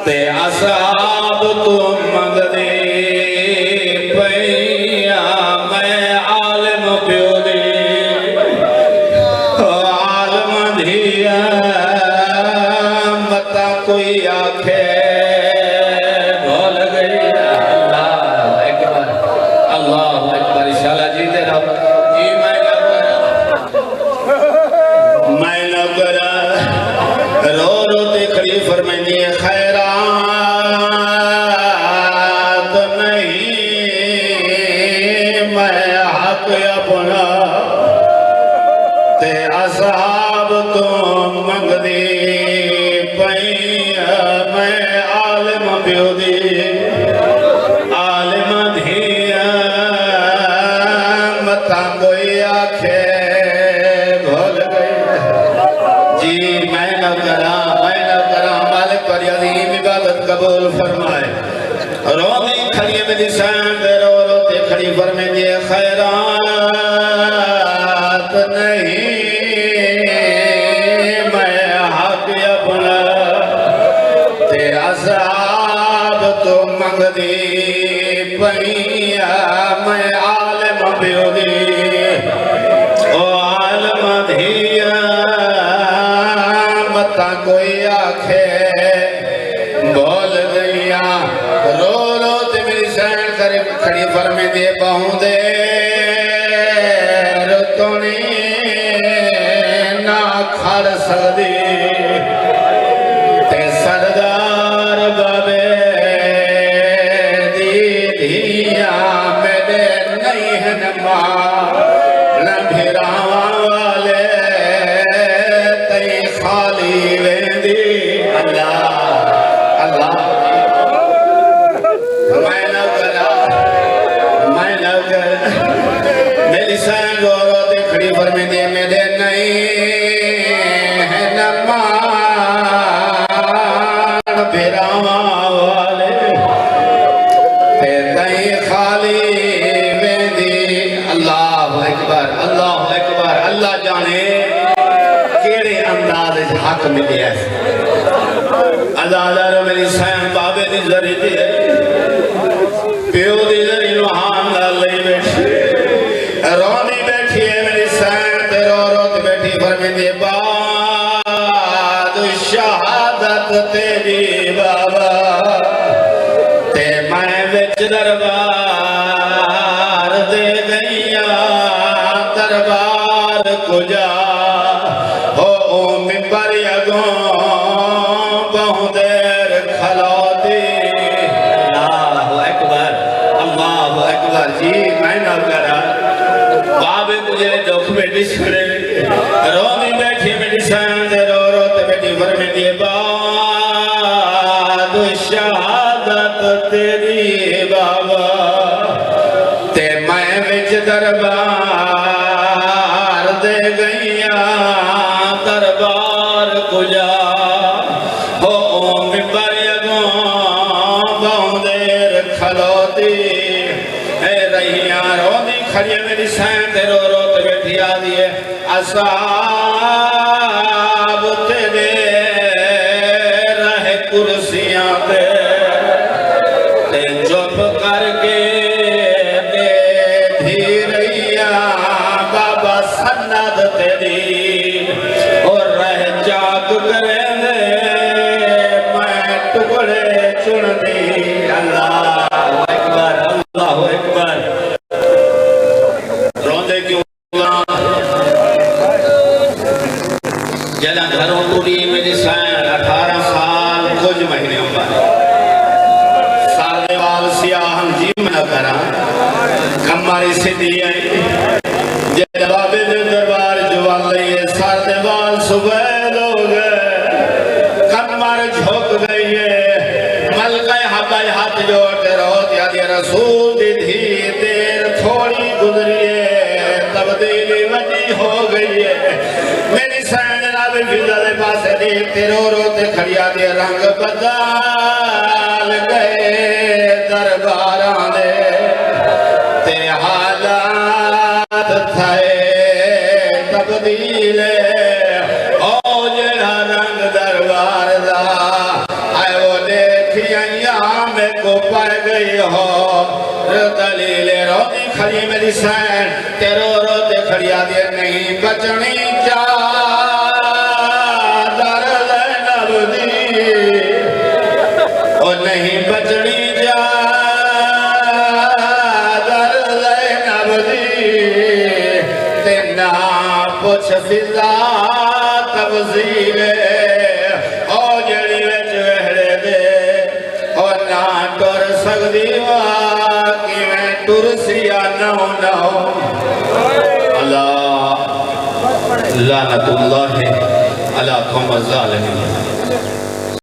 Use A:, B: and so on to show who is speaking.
A: ते असहाब तो मंगदे पैया मैं आलम प्यो दे आलम धिया मता कोई आखे भूल गई। अल्लाह अकबर इंशाल्लाह जीते रहो जी। मैं न करा रो रो ते खड़ी फरमाइए खैरात नहीं मैं हक अपना ते असहाब तो मंगदी पैया मैं आलिम प्यो दी आलिम धिया मता कोई आखे भूल गई जी। मैं न करा मालिक पर अज़ीम इबादत कबूल फरमाए। रोज़ी खड़ी मेरी शान रो रो ते खड़ी फरमाइए खैरात नहीं मैं हक अपना ते असहाब तो मंगदी पैया मैं आलिम प्यो दी ओ आलिम धिया मता कोई आखे बोल गईया। रो रो ते मेरी सैन करे खड़ी फरमे दे बाहों दे रुतनी ना खड़ सकदी ते सरदार बाबे दी धिया मेरे नहीं है न भिरावा वाले तई खाली वेंदी। अल्लाह अल्लाह मैं न कर मेरी सैन रो रो ते खड़ी फरमे दे मेरे नहीं है न मान भिरावा वाले ते तई खाली वेंदी। अल्लाह अकबर अल्लाह जाने केड़े अंदाज हक मिले अदादार मेरी सैन बाबे दी जरी दी प्यो दी जरी हान गल बैठी रोनी बैठी है मेरी सैन ते रो रो ते बैठी फरमांदी बाद शहादत तेरी बाबा ते मैं विच दरबार दे गईया दरबार कुजा हो मिंबर अगों बहु देर खलोती। अल्लाह अकबर जी। मैं न करा बाबे तुझे दुख बेटी सुने रोनी बैठी मेरी सैन दे रो रो ते बेटी फरमांदी बाद शहादत तेरी बाबा ते मैं विच दरबार दे गईया दरबार कुजा हो मिंबर अगों बहु देर खलोती रहिया। रोनी खड़ी मेरी सैन ते रो रो ते बैठी आ दिए असाब तेरे रहे कुर्सियां ते चुप करके बैठी रहिया बाबा सन्नत तेरी और रह जाग करे मैं टुकड़े चुन दी। अल्लाह अकबर अल्लाह अकबर। रोंदे क्यों जला घरों पूरी मेरी सैन 18 साल कुछ महीने उम्र साले वाल सियाहन जी न करा कमारी सीधी आई जे बाबे दे दरबार जवान लइए साले वाल सुबह लोग कमर झुक गई है मलका हवाई हाथ जोड़ के रो दिया रसूल दी धी देर थोड़ी गुजरी है तब्दीली वजी हो गई है। मेरी सैन जनाब फिजा दे पासे देखते रो रो ते खड़िया दे रंग बदल गए दरबारां दे ते हालात थे तब्दील ओ जेड़ा रंग दरबार दा आए वो दे दिसैन तेरो रो ते खड़िया दे नहीं बचनी चादर ज़ैनब दी ओ नहीं बचनी चादर ज़ैनब दी ते ना पुछ फिजा तवज़ीर ओ जड़ी विच वहड़े दे ओ ना टुर सकदी वा किवें टुरसिया नौ नौ अल्लाह लानतुल्लाह अला कौम ज़ालिमीन।